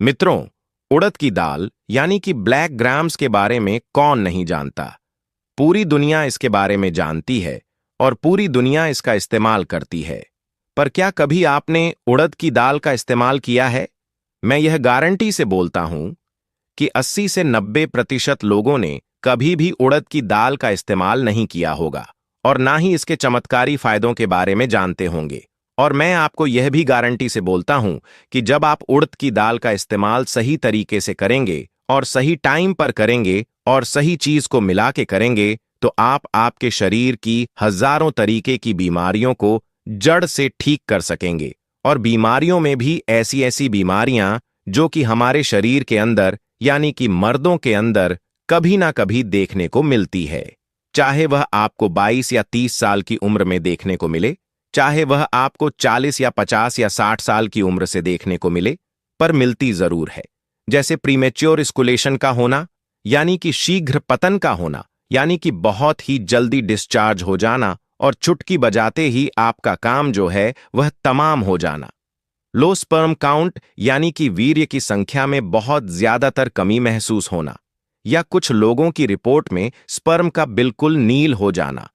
मित्रों, उड़द की दाल यानी कि ब्लैक ग्राम्स के बारे में कौन नहीं जानता। पूरी दुनिया इसके बारे में जानती है और पूरी दुनिया इसका इस्तेमाल करती है। पर क्या कभी आपने उड़द की दाल का इस्तेमाल किया है? मैं यह गारंटी से बोलता हूं कि 80 से 90% लोगों ने कभी भी उड़द की दाल का इस्तेमाल नहीं किया होगा और ना ही इसके चमत्कारी फायदों के बारे में जानते होंगे। और मैं आपको यह भी गारंटी से बोलता हूं कि जब आप उड़द की दाल का इस्तेमाल सही तरीके से करेंगे और सही टाइम पर करेंगे और सही चीज को मिला के करेंगे तो आप आपके शरीर की हजारों तरीके की बीमारियों को जड़ से ठीक कर सकेंगे। और बीमारियों में भी ऐसी ऐसी बीमारियां जो कि हमारे शरीर के अंदर यानी कि मर्दों के अंदर कभी ना कभी देखने को मिलती है, चाहे वह आपको 22 या 30 साल की उम्र में देखने को मिले, चाहे वह आपको 40 या 50 या 60 साल की उम्र से देखने को मिले, पर मिलती जरूर है। जैसे प्रीमेच्योर स्कुलेशन का होना यानी कि शीघ्र पतन का होना, यानी कि बहुत ही जल्दी डिस्चार्ज हो जाना और चुटकी बजाते ही आपका काम जो है वह तमाम हो जाना। लो स्पर्म काउंट यानी कि वीर्य की संख्या में बहुत ज्यादातर कमी महसूस होना, या कुछ लोगों की रिपोर्ट में स्पर्म का बिल्कुल नील हो जाना।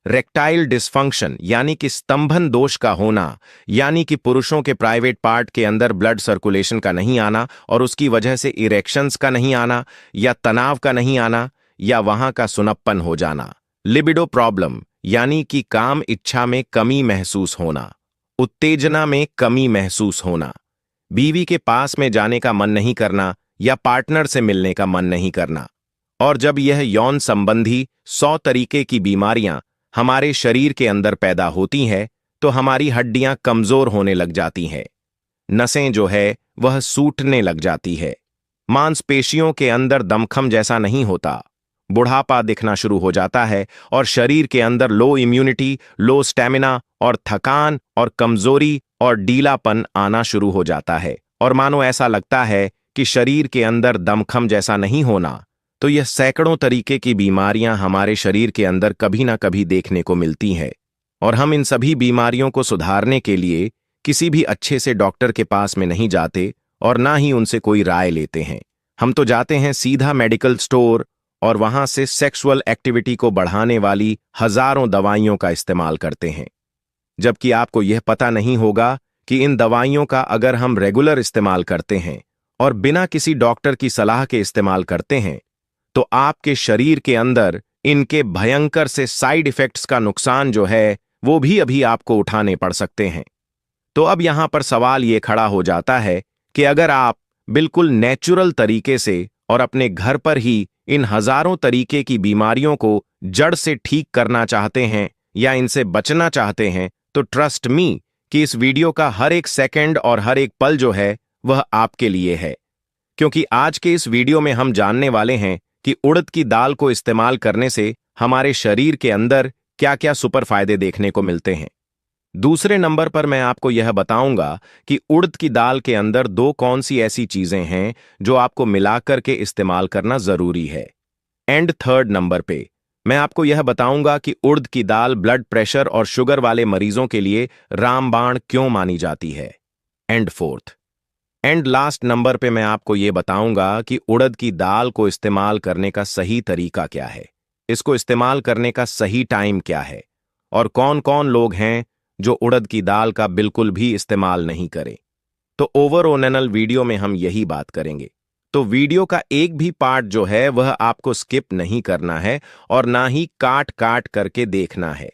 रेक्टाइल डिस्फंक्शन यानी कि स्तंभन दोष का होना, यानी कि पुरुषों के प्राइवेट पार्ट के अंदर ब्लड सर्कुलेशन का नहीं आना और उसकी वजह से इरेक्शंस का नहीं आना या तनाव का नहीं आना या वहां का सुनप्पन हो जाना। लिबिडो प्रॉब्लम यानी कि काम इच्छा में कमी महसूस होना, उत्तेजना में कमी महसूस होना, बीवी के पास में जाने का मन नहीं करना या पार्टनर से मिलने का मन नहीं करना। और जब यह यौन संबंधी 100 तरीके की बीमारियां हमारे शरीर के अंदर पैदा होती हैं तो हमारी हड्डियां कमजोर होने लग जाती हैं, नसें जो है वह सूटने लग जाती है, मांसपेशियों के अंदर दमखम जैसा नहीं होता, बुढ़ापा दिखना शुरू हो जाता है और शरीर के अंदर लो इम्यूनिटी, लो स्टेमिना और थकान और कमजोरी और डीलापन आना शुरू हो जाता है। और मानो ऐसा लगता है कि शरीर के अंदर दमखम जैसा नहीं होना। तो यह सैकड़ों तरीके की बीमारियां हमारे शरीर के अंदर कभी ना कभी देखने को मिलती हैं और हम इन सभी बीमारियों को सुधारने के लिए किसी भी अच्छे से डॉक्टर के पास में नहीं जाते और ना ही उनसे कोई राय लेते हैं। हम तो जाते हैं सीधा मेडिकल स्टोर और वहां से सेक्सुअल एक्टिविटी को बढ़ाने वाली हजारों दवाइयों का इस्तेमाल करते हैं, जबकि आपको यह पता नहीं होगा कि इन दवाइयों का अगर हम रेगुलर इस्तेमाल करते हैं और बिना किसी डॉक्टर की सलाह के इस्तेमाल करते हैं तो आपके शरीर के अंदर इनके भयंकर से साइड इफेक्ट्स का नुकसान जो है वो भी अभी आपको उठाने पड़ सकते हैं। तो अब यहां पर सवाल ये खड़ा हो जाता है कि अगर आप बिल्कुल नेचुरल तरीके से और अपने घर पर ही इन हजारों तरीके की बीमारियों को जड़ से ठीक करना चाहते हैं या इनसे बचना चाहते हैं तो ट्रस्ट मी कि इस वीडियो का हर एक सेकंड और हर एक पल जो है वह आपके लिए है, क्योंकि आज के इस वीडियो में हम जानने वाले हैं कि उड़द की दाल को इस्तेमाल करने से हमारे शरीर के अंदर क्या क्या सुपर फायदे देखने को मिलते हैं। दूसरे नंबर पर मैं आपको यह बताऊंगा कि उड़द की दाल के अंदर दो कौन सी ऐसी चीजें हैं जो आपको मिलाकर के इस्तेमाल करना जरूरी है। एंड थर्ड नंबर पे मैं आपको यह बताऊंगा कि उड़द की दाल ब्लड प्रेशर और शुगर वाले मरीजों के लिए रामबाण क्यों मानी जाती है। And fourth and last number पे मैं आपको यह बताऊंगा कि उड़द की दाल को इस्तेमाल करने का सही तरीका क्या है, इसको इस्तेमाल करने का सही टाइम क्या है और कौन कौन लोग हैं जो उड़द की दाल का बिल्कुल भी इस्तेमाल नहीं करें। तो ओवरऑल वीडियो में हम यही बात करेंगे। तो वीडियो का एक भी पार्ट जो है वह आपको स्किप नहीं करना है और ना ही काट काट करके देखना है।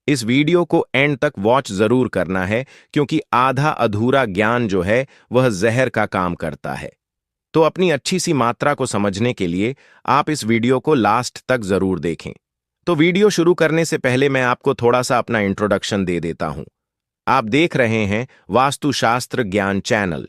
इस वीडियो को एंड तक वॉच जरूर करना है, क्योंकि आधा अधूरा ज्ञान जो है वह जहर का काम करता है। तो अपनी अच्छी सी मात्रा को समझने के लिए आप इस वीडियो को लास्ट तक जरूर देखें। तो वीडियो शुरू करने से पहले मैं आपको थोड़ा सा अपना इंट्रोडक्शन दे देता हूं। आप देख रहे हैं वास्तुशास्त्र ज्ञान चैनल।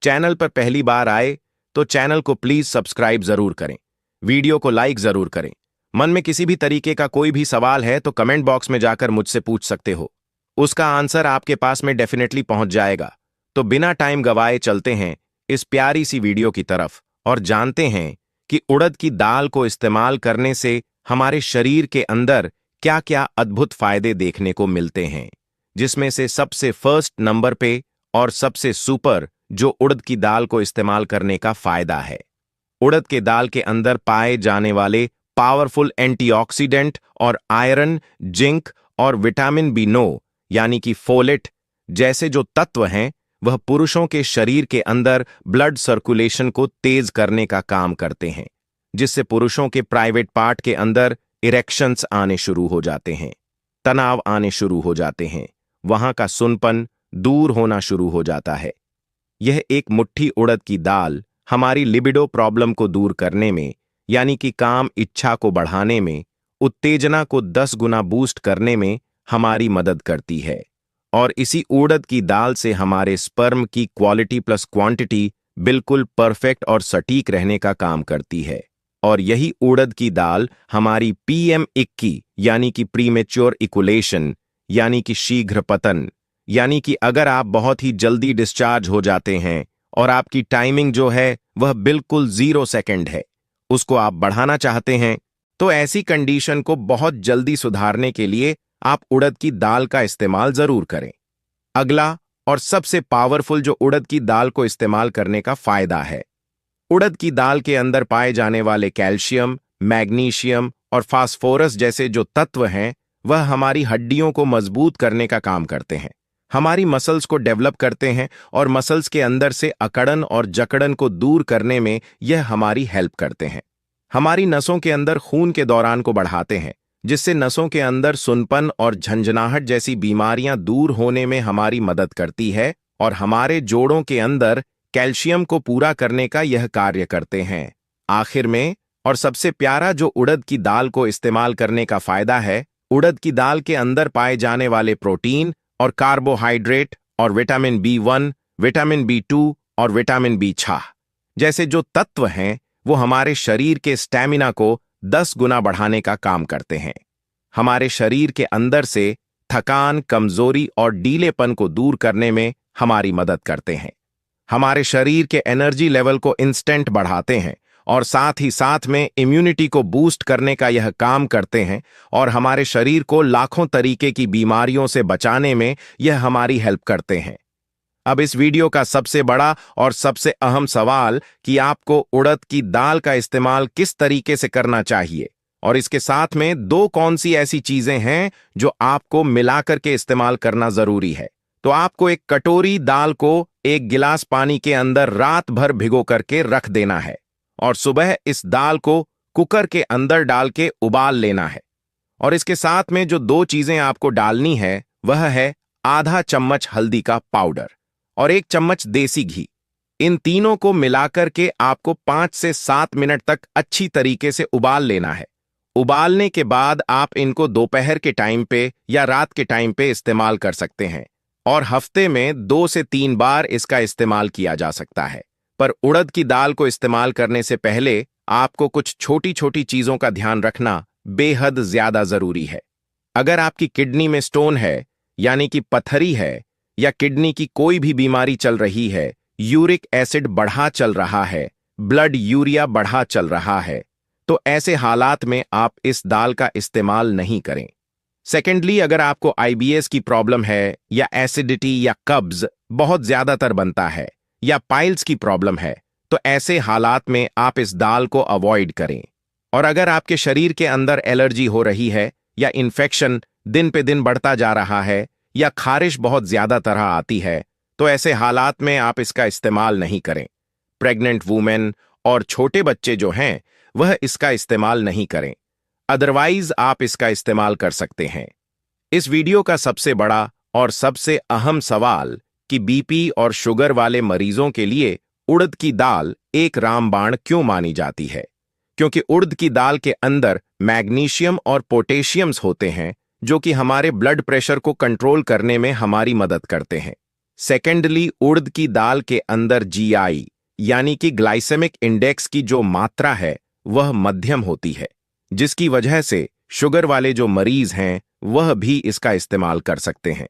चैनल पर पहली बार आए तो चैनल को प्लीज सब्सक्राइब जरूर करें, वीडियो को लाइक जरूर करें। मन में किसी भी तरीके का कोई भी सवाल है तो कमेंट बॉक्स में जाकर मुझसे पूछ सकते हो, उसका आंसर आपके पास में डेफिनेटली पहुंच जाएगा। तो बिना टाइम गवाए चलते हैं इस प्यारी सी वीडियो की तरफ और जानते हैं कि उड़द की दाल को इस्तेमाल करने से हमारे शरीर के अंदर क्या क्या अद्भुत फायदे देखने को मिलते हैं, जिसमें से सबसे फर्स्ट नंबर पे और सबसे सुपर जो उड़द की दाल को इस्तेमाल करने का फायदा है। उड़द के दाल के अंदर पाए जाने वाले पावरफुल एंटीऑक्सीडेंट और आयरन, जिंक और विटामिन B9 यानी कि फोलेट जैसे जो तत्व हैं, वह पुरुषों के शरीर के अंदर ब्लड सर्कुलेशन को तेज करने का काम करते हैं, जिससे पुरुषों के प्राइवेट पार्ट के अंदर इरेक्शंस आने शुरू हो जाते हैं, तनाव आने शुरू हो जाते हैं, वहां का सुनपन दूर होना शुरू हो जाता है। यह एक मुट्ठी उड़द की दाल हमारी लिबिडो प्रॉब्लम को दूर करने में, यानी कि काम इच्छा को बढ़ाने में, उत्तेजना को 10 गुना बूस्ट करने में हमारी मदद करती है। और इसी उड़द की दाल से हमारे स्पर्म की क्वालिटी प्लस क्वांटिटी बिल्कुल परफेक्ट और सटीक रहने का काम करती है। और यही उड़द की दाल हमारी PM21 यानी कि प्रीमेच्योर इकुलेशन यानी कि शीघ्र पतन, यानी कि अगर आप बहुत ही जल्दी डिस्चार्ज हो जाते हैं और आपकी टाइमिंग जो है वह बिल्कुल 0 सेकंड है, उसको आप बढ़ाना चाहते हैं, तो ऐसी कंडीशन को बहुत जल्दी सुधारने के लिए आप उड़द की दाल का इस्तेमाल जरूर करें। अगला और सबसे पावरफुल जो उड़द की दाल को इस्तेमाल करने का फायदा है, उड़द की दाल के अंदर पाए जाने वाले कैल्शियम, मैग्नीशियम और फास्फोरस जैसे जो तत्व हैं, वह हमारी हड्डियों को मजबूत करने का काम करते हैं, हमारी मसल्स को डेवलप करते हैं और मसल्स के अंदर से अकड़न और जकड़न को दूर करने में यह हमारी हेल्प करते हैं। हमारी नसों के अंदर खून के दौरान को बढ़ाते हैं, जिससे नसों के अंदर सुनपन और झंझनाहट जैसी बीमारियां दूर होने में हमारी मदद करती है और हमारे जोड़ों के अंदर कैल्शियम को पूरा करने का यह कार्य करते हैं। आखिर में और सबसे प्यारा जो उड़द की दाल को इस्तेमाल करने का फायदा है, उड़द की दाल के अंदर पाए जाने वाले प्रोटीन और कार्बोहाइड्रेट और विटामिन B1, विटामिन B2 और विटामिन B6 जैसे जो तत्व हैं, वो हमारे शरीर के स्टैमिना को 10 गुना बढ़ाने का काम करते हैं। हमारे शरीर के अंदर से थकान, कमजोरी और ढीलेपन को दूर करने में हमारी मदद करते हैं। हमारे शरीर के एनर्जी लेवल को इंस्टेंट बढ़ाते हैं और साथ ही साथ में इम्यूनिटी को बूस्ट करने का यह काम करते हैं और हमारे शरीर को लाखों तरीके की बीमारियों से बचाने में यह हमारी हेल्प करते हैं। अब इस वीडियो का सबसे बड़ा और सबसे अहम सवाल कि आपको उड़द की दाल का इस्तेमाल किस तरीके से करना चाहिए और इसके साथ में दो कौन सी ऐसी चीजें हैं जो आपको मिलाकर के इस्तेमाल करना जरूरी है। तो आपको एक कटोरी दाल को 1 गिलास पानी के अंदर रात भर भिगो करके रख देना है और सुबह इस दाल को कुकर के अंदर डाल के उबाल लेना है। और इसके साथ में जो 2 चीजें आपको डालनी है वह है आधा चम्मच हल्दी का पाउडर और 1 चम्मच देसी घी। इन तीनों को मिलाकर के आपको 5 से 7 मिनट तक अच्छी तरीके से उबाल लेना है। उबालने के बाद आप इनको दोपहर के टाइम पे या रात के टाइम पे इस्तेमाल कर सकते हैं और हफ्ते में 2 से 3 बार इसका इस्तेमाल किया जा सकता है। पर उड़द की दाल को इस्तेमाल करने से पहले आपको कुछ छोटी छोटी चीजों का ध्यान रखना बेहद ज्यादा जरूरी है। अगर आपकी किडनी में स्टोन है, यानी कि पथरी है, या किडनी की कोई भी बीमारी चल रही है, यूरिक एसिड बढ़ा चल रहा है, ब्लड यूरिया बढ़ा चल रहा है, तो ऐसे हालात में आप इस दाल का इस्तेमाल नहीं करें। सेकेंडली, अगर आपको IBS की प्रॉब्लम है या एसिडिटी या कब्ज बहुत ज्यादातर बनता है या पाइल्स की प्रॉब्लम है, तो ऐसे हालात में आप इस दाल को अवॉइड करें। और अगर आपके शरीर के अंदर एलर्जी हो रही है या इन्फेक्शन दिन पे दिन बढ़ता जा रहा है या खारिश बहुत ज्यादा तरह आती है, तो ऐसे हालात में आप इसका इस्तेमाल नहीं करें। प्रेग्नेंट वुमेन और छोटे बच्चे जो हैं वह इसका इस्तेमाल नहीं करें, अदरवाइज आप इसका इस्तेमाल कर सकते हैं। इस वीडियो का सबसे बड़ा और सबसे अहम सवाल कि BP और शुगर वाले मरीजों के लिए उड़द की दाल एक रामबाण क्यों मानी जाती है? क्योंकि उड़द की दाल के अंदर मैग्नीशियम और पोटेशियम्स होते हैं जो कि हमारे ब्लड प्रेशर को कंट्रोल करने में हमारी मदद करते हैं। सेकेंडली, उड़द की दाल के अंदर GI यानी कि ग्लाइसेमिक इंडेक्स की जो मात्रा है वह मध्यम होती है, जिसकी वजह से शुगर वाले जो मरीज हैं वह भी इसका इस्तेमाल कर सकते हैं।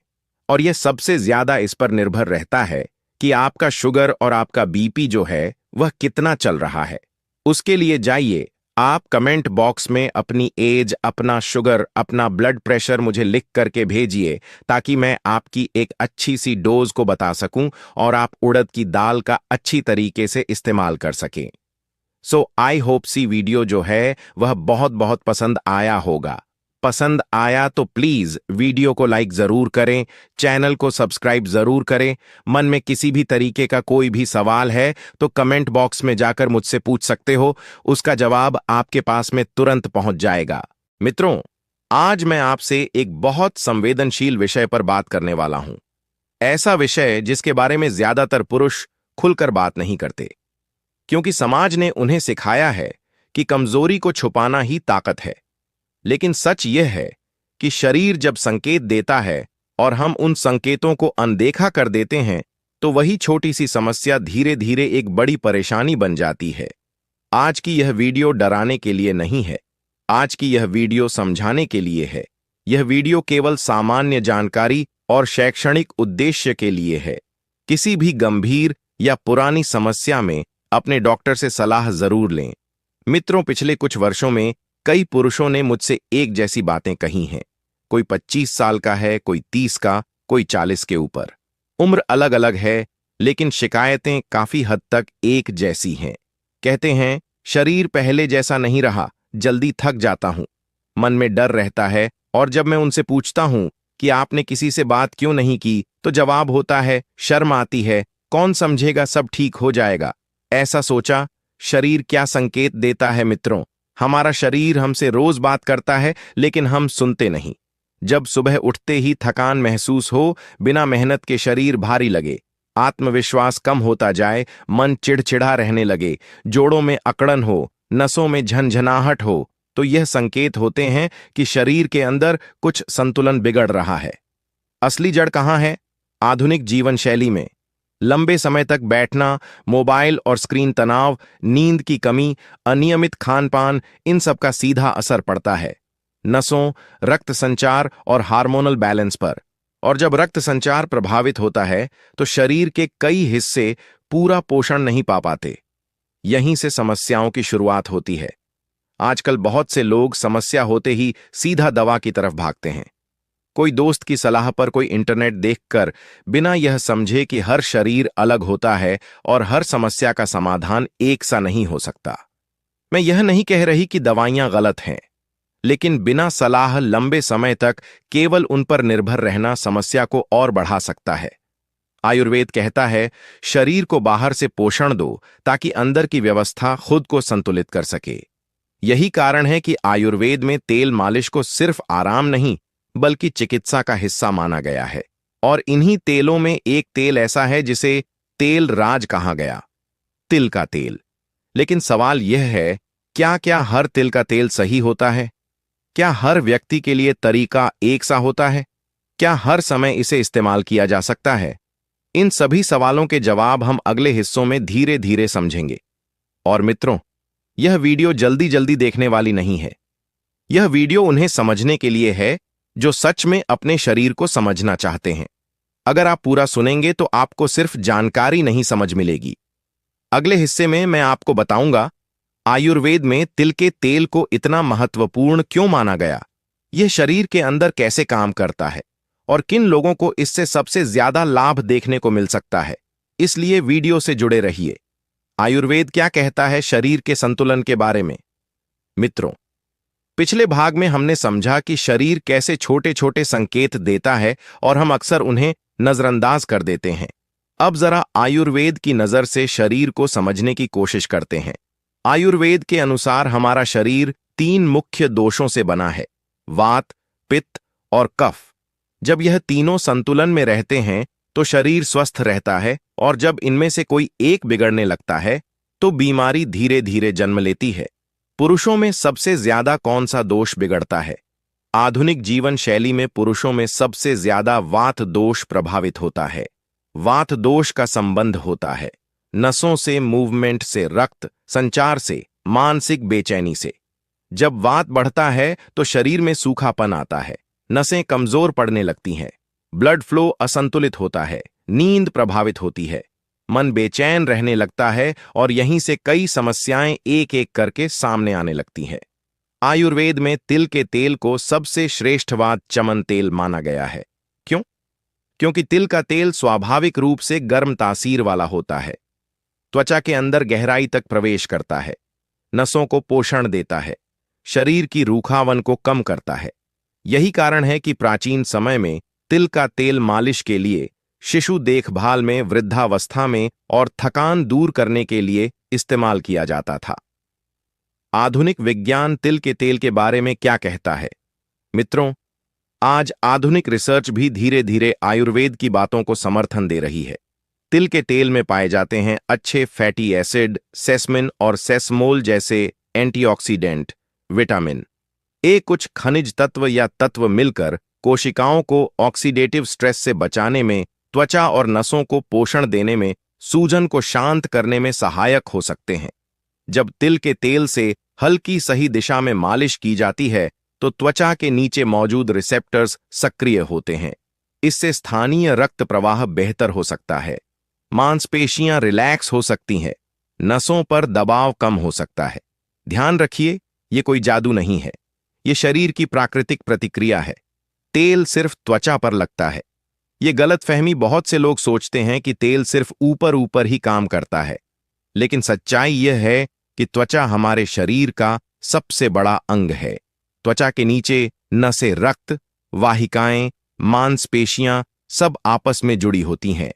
और यह सबसे ज्यादा इस पर निर्भर रहता है कि आपका शुगर और आपका BP जो है वह कितना चल रहा है। उसके लिए जाइए, आप कमेंट बॉक्स में अपनी एज, अपना शुगर, अपना ब्लड प्रेशर मुझे लिख करके भेजिए ताकि मैं आपकी एक अच्छी सी डोज को बता सकूं और आप उड़द की दाल का अच्छी तरीके से इस्तेमाल कर सकें। सो आई होप सी वीडियो जो है वह बहुत बहुत पसंद आया होगा। पसंद आया तो प्लीज वीडियो को लाइक जरूर करें, चैनल को सब्सक्राइब जरूर करें। मन में किसी भी तरीके का कोई भी सवाल है तो कमेंट बॉक्स में जाकर मुझसे पूछ सकते हो, उसका जवाब आपके पास में तुरंत पहुंच जाएगा। मित्रों, आज मैं आपसे एक बहुत संवेदनशील विषय पर बात करने वाला हूं। ऐसा विषय जिसके बारे में ज्यादातर पुरुष खुलकर बात नहीं करते, क्योंकि समाज ने उन्हें सिखाया है कि कमजोरी को छुपाना ही ताकत है। लेकिन सच यह है कि शरीर जब संकेत देता है और हम उन संकेतों को अनदेखा कर देते हैं तो वही छोटी सी समस्या धीरे धीरे एक बड़ी परेशानी बन जाती है। आज की यह वीडियो डराने के लिए नहीं है, आज की यह वीडियो समझाने के लिए है। यह वीडियो केवल सामान्य जानकारी और शैक्षणिक उद्देश्य के लिए है। किसी भी गंभीर या पुरानी समस्या में अपने डॉक्टर से सलाह जरूर लें। मित्रों, पिछले कुछ वर्षों में कई पुरुषों ने मुझसे एक जैसी बातें कही हैं। कोई 25 साल का है, कोई 30 का, कोई 40 के ऊपर। उम्र अलग अलग है, लेकिन शिकायतें काफी हद तक एक जैसी हैं। कहते हैं, शरीर पहले जैसा नहीं रहा, जल्दी थक जाता हूं, मन में डर रहता है, और जब मैं उनसे पूछता हूं कि आपने किसी से बात क्यों नहीं की, तो जवाब होता है, शर्म आती है, कौन समझेगा, सब ठीक हो जाएगा। ऐसा सोचा, शरीर क्या संकेत देता है मित्रों। हमारा शरीर हमसे रोज बात करता है, लेकिन हम सुनते नहीं। जब सुबह उठते ही थकान महसूस हो, बिना मेहनत के शरीर भारी लगे, आत्मविश्वास कम होता जाए, मन चिड़चिड़ा रहने लगे, जोड़ों में अकड़न हो, नसों में झनझनाहट हो, तो यह संकेत होते हैं कि शरीर के अंदर कुछ संतुलन बिगड़ रहा है। असली जड़ कहाँ है? आधुनिक जीवन शैली में। लंबे समय तक बैठना, मोबाइल और स्क्रीन तनाव, नींद की कमी, अनियमित खान-पान, इन सब का सीधा असर पड़ता है नसों, रक्त संचार और हार्मोनल बैलेंस पर। और जब रक्त संचार प्रभावित होता है तो शरीर के कई हिस्से पूरा पोषण नहीं पा पाते। यहीं से समस्याओं की शुरुआत होती है। आजकल बहुत से लोग समस्या होते ही सीधा दवा की तरफ भागते हैं। कोई दोस्त की सलाह पर, कोई इंटरनेट देखकर, बिना यह समझे कि हर शरीर अलग होता है और हर समस्या का समाधान एक सा नहीं हो सकता। मैं यह नहीं कह रही कि दवाइयां गलत हैं, लेकिन बिना सलाह लंबे समय तक केवल उन पर निर्भर रहना समस्या को और बढ़ा सकता है। आयुर्वेद कहता है, शरीर को बाहर से पोषण दो ताकि अंदर की व्यवस्था खुद को संतुलित कर सके। यही कारण है कि आयुर्वेद में तेल मालिश को सिर्फ आराम नहीं बल्कि चिकित्सा का हिस्सा माना गया है। और इन्हीं तेलों में एक तेल ऐसा है जिसे तेल राज कहा गया, तिल का तेल। लेकिन सवाल यह है, क्या हर तिल का तेल सही होता है? क्या हर व्यक्ति के लिए तरीका एक सा होता है? क्या हर समय इसे इस्तेमाल किया जा सकता है? इन सभी सवालों के जवाब हम अगले हिस्सों में धीरे धीरे समझेंगे। और मित्रों, यह वीडियो जल्दी जल्दी देखने वाली नहीं है। यह वीडियो उन्हें समझने के लिए है जो सच में अपने शरीर को समझना चाहते हैं। अगर आप पूरा सुनेंगे तो आपको सिर्फ जानकारी नहीं समझ मिलेगी। अगले हिस्से में मैं आपको बताऊंगा आयुर्वेद में तिल के तेल को इतना महत्वपूर्ण क्यों माना गया, यह शरीर के अंदर कैसे काम करता है और किन लोगों को इससे सबसे ज्यादा लाभ देखने को मिल सकता है। इसलिए वीडियो से जुड़े रहिए। आयुर्वेद क्या कहता है शरीर के संतुलन के बारे में? मित्रों, पिछले भाग में हमने समझा कि शरीर कैसे छोटे छोटे संकेत देता है और हम अक्सर उन्हें नजरअंदाज कर देते हैं। अब जरा आयुर्वेद की नजर से शरीर को समझने की कोशिश करते हैं। आयुर्वेद के अनुसार हमारा शरीर 3 मुख्य दोषों से बना है, वात, पित्त और कफ। जब यह तीनों संतुलन में रहते हैं तो शरीर स्वस्थ रहता है, और जब इनमें से कोई एक बिगड़ने लगता है तो बीमारी धीरे धीरे जन्म लेती है। पुरुषों में सबसे ज्यादा कौन सा दोष बिगड़ता है? आधुनिक जीवन शैली में पुरुषों में सबसे ज्यादा वात दोष प्रभावित होता है। वात दोष का संबंध होता है नसों से, मूवमेंट से, रक्त संचार से, मानसिक बेचैनी से। जब वात बढ़ता है तो शरीर में सूखापन आता है, नसें कमजोर पड़ने लगती हैं, ब्लड फ्लो असंतुलित होता है, नींद प्रभावित होती है। मन बेचैन रहने लगता है और यहीं से कई समस्याएं एक एक करके सामने आने लगती हैं। आयुर्वेद में तिल के तेल को सबसे श्रेष्ठवाद चमन तेल माना गया है। क्यों? क्योंकि तिल का तेल स्वाभाविक रूप से गर्म तासीर वाला होता है, त्वचा के अंदर गहराई तक प्रवेश करता है, नसों को पोषण देता है, शरीर की रूखापन को कम करता है। यही कारण है कि प्राचीन समय में तिल का तेल मालिश के लिए, शिशु देखभाल में, वृद्धावस्था में और थकान दूर करने के लिए इस्तेमाल किया जाता था। आधुनिक विज्ञान तिल के तेल के बारे में क्या कहता है? मित्रों, आज आधुनिक रिसर्च भी धीरे धीरे आयुर्वेद की बातों को समर्थन दे रही है। तिल के तेल में पाए जाते हैं अच्छे फैटी एसिड, सेसमिन और सेसमोल जैसे एंटीऑक्सीडेंट, विटामिन ए। कुछ खनिज तत्व या तत्व मिलकर कोशिकाओं को ऑक्सीडेटिव स्ट्रेस से बचाने में, त्वचा और नसों को पोषण देने में, सूजन को शांत करने में सहायक हो सकते हैं। जब तिल के तेल से हल्की सही दिशा में मालिश की जाती है तो त्वचा के नीचे मौजूद रिसेप्टर्स सक्रिय होते हैं। इससे स्थानीय रक्त प्रवाह बेहतर हो सकता है, मांसपेशियां रिलैक्स हो सकती हैं, नसों पर दबाव कम हो सकता है। ध्यान रखिए, ये कोई जादू नहीं है, ये शरीर की प्राकृतिक प्रतिक्रिया है। तेल सिर्फ त्वचा पर लगता है। ये गलतफहमी बहुत से लोग सोचते हैं कि तेल सिर्फ ऊपर ऊपर ही काम करता है, लेकिन सच्चाई यह है कि त्वचा हमारे शरीर का सबसे बड़ा अंग है। त्वचा के नीचे नसें, रक्त वाहिकाएं, मांसपेशियां सब आपस में जुड़ी होती हैं।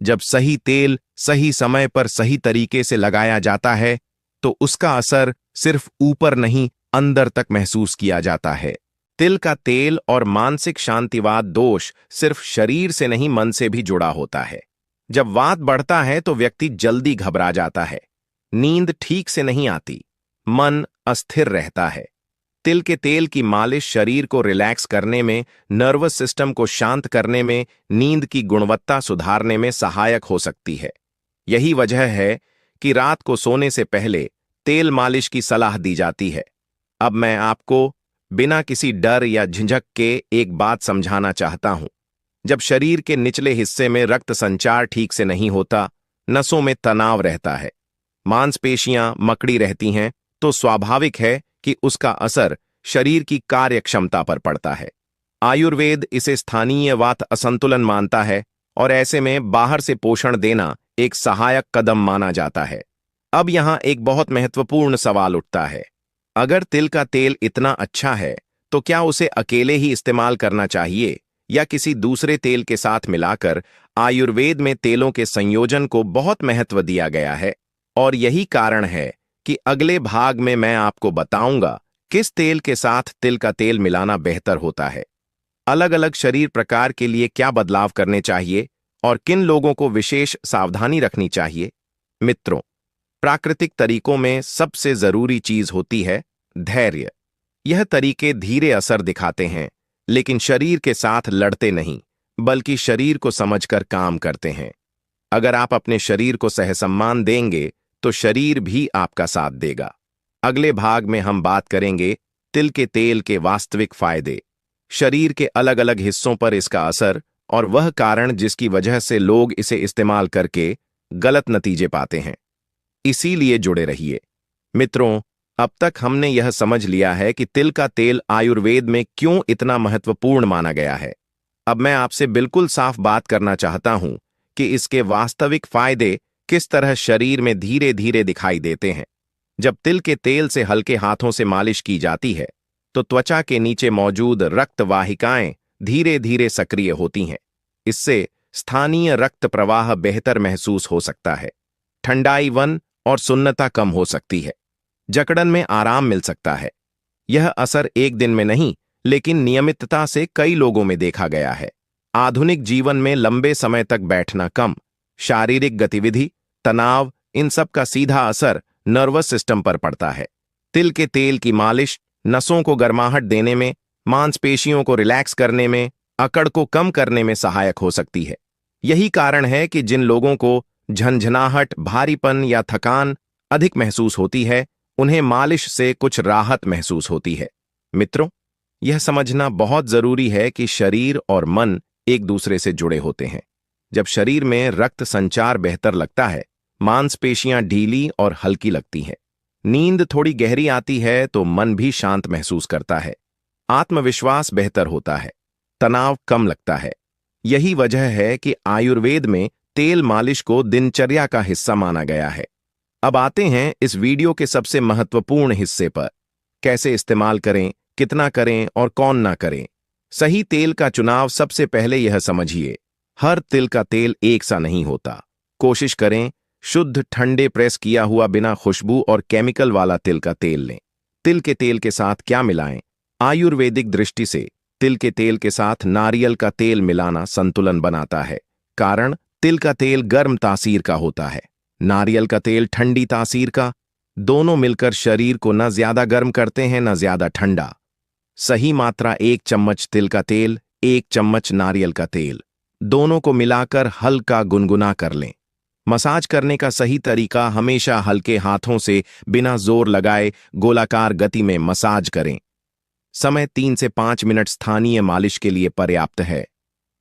जब सही तेल सही समय पर सही तरीके से लगाया जाता है तो उसका असर सिर्फ ऊपर नहीं, अंदर तक महसूस किया जाता है। तिल का तेल और मानसिक शांतिवाद दोष सिर्फ शरीर से नहीं, मन से भी जुड़ा होता है। जब वात बढ़ता है तो व्यक्ति जल्दी घबरा जाता है, नींद ठीक से नहीं आती, मन अस्थिर रहता है। तिल के तेल की मालिश शरीर को रिलैक्स करने में, नर्वस सिस्टम को शांत करने में, नींद की गुणवत्ता सुधारने में सहायक हो सकती है। यही वजह है कि रात को सोने से पहले तेल मालिश की सलाह दी जाती है। अब मैं आपको बिना किसी डर या झिझक के एक बात समझाना चाहता हूं। जब शरीर के निचले हिस्से में रक्त संचार ठीक से नहीं होता, नसों में तनाव रहता है, मांसपेशियां मकड़ी रहती हैं, तो स्वाभाविक है कि उसका असर शरीर की कार्यक्षमता पर पड़ता है। आयुर्वेद इसे स्थानीय वात असंतुलन मानता है और ऐसे में बाहर से पोषण देना एक सहायक कदम माना जाता है। अब यहां एक बहुत महत्वपूर्ण सवाल उठता है, अगर तिल का तेल इतना अच्छा है तो क्या उसे अकेले ही इस्तेमाल करना चाहिए या किसी दूसरे तेल के साथ मिलाकर? आयुर्वेद में तेलों के संयोजन को बहुत महत्व दिया गया है और यही कारण है कि अगले भाग में मैं आपको बताऊंगा किस तेल के साथ तिल का तेल मिलाना बेहतर होता है, अलग अलग शरीर प्रकार के लिए क्या बदलाव करने चाहिए और किन लोगों को विशेष सावधानी रखनी चाहिए। मित्रों, प्राकृतिक तरीकों में सबसे जरूरी चीज होती है धैर्य। यह तरीके धीरे असर दिखाते हैं, लेकिन शरीर के साथ लड़ते नहीं, बल्कि शरीर को समझकर काम करते हैं। अगर आप अपने शरीर को सहसम्मान देंगे तो शरीर भी आपका साथ देगा। अगले भाग में हम बात करेंगे तिल के तेल के वास्तविक फायदे, शरीर के अलग अलग हिस्सों पर इसका असर और वह कारण जिसकी वजह से लोग इसे इस्तेमाल करके गलत नतीजे पाते हैं। इसीलिए जुड़े रहिए। मित्रों, अब तक हमने यह समझ लिया है कि तिल का तेल आयुर्वेद में क्यों इतना महत्वपूर्ण माना गया है। अब मैं आपसे बिल्कुल साफ बात करना चाहता हूं कि इसके वास्तविक फायदे किस तरह शरीर में धीरे धीरे दिखाई देते हैं। जब तिल के तेल से हल्के हाथों से मालिश की जाती है तो त्वचा के नीचे मौजूद रक्त वाहिकाएं धीरे धीरे सक्रिय होती हैं। इससे स्थानीय रक्त प्रवाह बेहतर महसूस हो सकता है, ठंडाईपन और सुन्नता कम हो सकती है, जकड़न में आराम मिल सकता है। यह असर एक दिन में नहीं, लेकिन नियमितता से कई लोगों में देखा गया है। आधुनिक जीवन में लंबे समय तक बैठना कम, शारीरिक गतिविधि, तनाव, इन सब का सीधा असर नर्वस सिस्टम पर पड़ता है। तिल के तेल की मालिश नसों को गर्माहट देने में, मांसपेशियों को रिलैक्स करने में, अकड़ को कम करने में सहायक हो सकती है। यही कारण है कि जिन लोगों को झंझनाहट, भारीपन या थकान अधिक महसूस होती है, उन्हें मालिश से कुछ राहत महसूस होती है। मित्रों, यह समझना बहुत जरूरी है कि शरीर और मन एक दूसरे से जुड़े होते हैं। जब शरीर में रक्त संचार बेहतर लगता है, मांसपेशियां ढीली और हल्की लगती हैं। नींद थोड़ी गहरी आती है तो मन भी शांत महसूस करता है। आत्मविश्वास बेहतर होता है, तनाव कम लगता है। यही वजह है कि आयुर्वेद में तेल मालिश को दिनचर्या का हिस्सा माना गया है। अब आते हैं इस वीडियो के सबसे महत्वपूर्ण हिस्से पर। कैसे इस्तेमाल करें, कितना करें और कौन ना करें। सही तेल का चुनाव। सबसे पहले यह समझिए, हर तिल का तेल एक सा नहीं होता। कोशिश करें शुद्ध, ठंडे, प्रेस किया हुआ, बिना खुशबू और केमिकल वाला तिल का तेल लें। तिल के तेल के साथ क्या मिलाएं? आयुर्वेदिक दृष्टि से तिल के तेल के साथ नारियल का तेल मिलाना संतुलन बनाता है। कारण, तिल का तेल गर्म तासीर का होता है, नारियल का तेल ठंडी तासीर का। दोनों मिलकर शरीर को न ज्यादा गर्म करते हैं न ज्यादा ठंडा। सही मात्रा 1 चम्मच तिल का तेल, 1 चम्मच नारियल का तेल, दोनों को मिलाकर हल्का गुनगुना कर लें। मसाज करने का सही तरीका, हमेशा हल्के हाथों से बिना जोर लगाए गोलाकार गति में मसाज करें। समय 3 से 5 मिनट स्थानीय मालिश के लिए पर्याप्त है।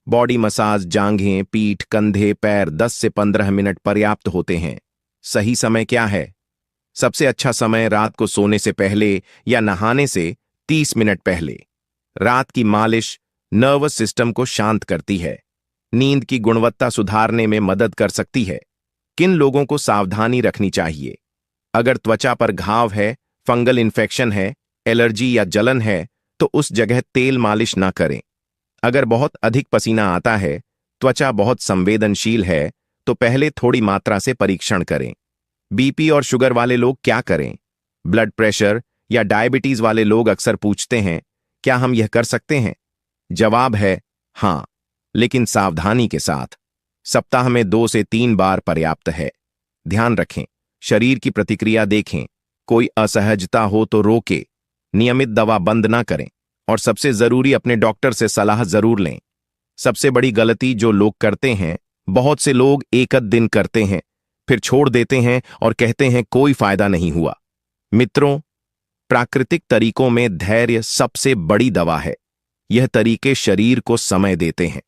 बॉडी मसाज, जांघें, पीठ, कंधे, पैर 10 से 15 मिनट पर्याप्त होते हैं। सही समय क्या है? सबसे अच्छा समय रात को सोने से पहले या नहाने से 30 मिनट पहले। रात की मालिश नर्वस सिस्टम को शांत करती है, नींद की गुणवत्ता सुधारने में मदद कर सकती है। किन लोगों को सावधानी रखनी चाहिए? अगर त्वचा पर घाव है, फंगल इन्फेक्शन है, एलर्जी या जलन है तो उस जगह तेल मालिश ना करें। अगर बहुत अधिक पसीना आता है, त्वचा बहुत संवेदनशील है तो पहले थोड़ी मात्रा से परीक्षण करें। बीपी और शुगर वाले लोग क्या करें? ब्लड प्रेशर या डायबिटीज वाले लोग अक्सर पूछते हैं, क्या हम यह कर सकते हैं? जवाब है हां, लेकिन सावधानी के साथ। सप्ताह में 2 से 3 बार पर्याप्त है। ध्यान रखें, शरीर की प्रतिक्रिया देखें। कोई असहजता हो तो रोके। नियमित दवा बंद ना करें और सबसे जरूरी, अपने डॉक्टर से सलाह जरूर लें। सबसे बड़ी गलती जो लोग करते हैं, बहुत से लोग एक दिन करते हैं, फिर छोड़ देते हैं और कहते हैं कोई फायदा नहीं हुआ। मित्रों, प्राकृतिक तरीकों में धैर्य सबसे बड़ी दवा है। यह तरीके शरीर को समय देते हैं,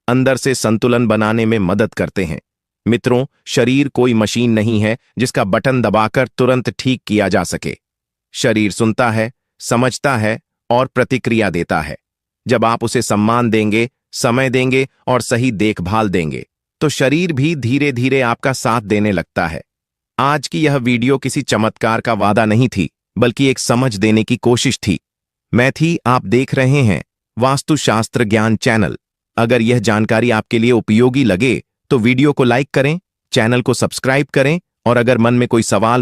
अंदर से संतुलन बनाने में मदद करते हैं। मित्रों, शरीर कोई मशीन नहीं है जिसका बटन दबाकर तुरंत ठीक किया जा सके। शरीर सुनता है, समझता है और प्रतिक्रिया देता है। जब आप उसे सम्मान देंगे, समय देंगे और सही देखभाल देंगे तो शरीर भी धीरे धीरे आपका साथ देने लगता है। आज की यह वीडियो किसी चमत्कार का वादा नहीं थी, बल्कि एक समझ देने की कोशिश थी। मैं थी, आप देख रहे हैं वास्तुशास्त्र ज्ञान चैनल। अगर यह जानकारी आपके लिए उपयोगी लगे तो वीडियो को लाइक करें, चैनल को सब्सक्राइब करें और अगर मन में कोई सवाल हो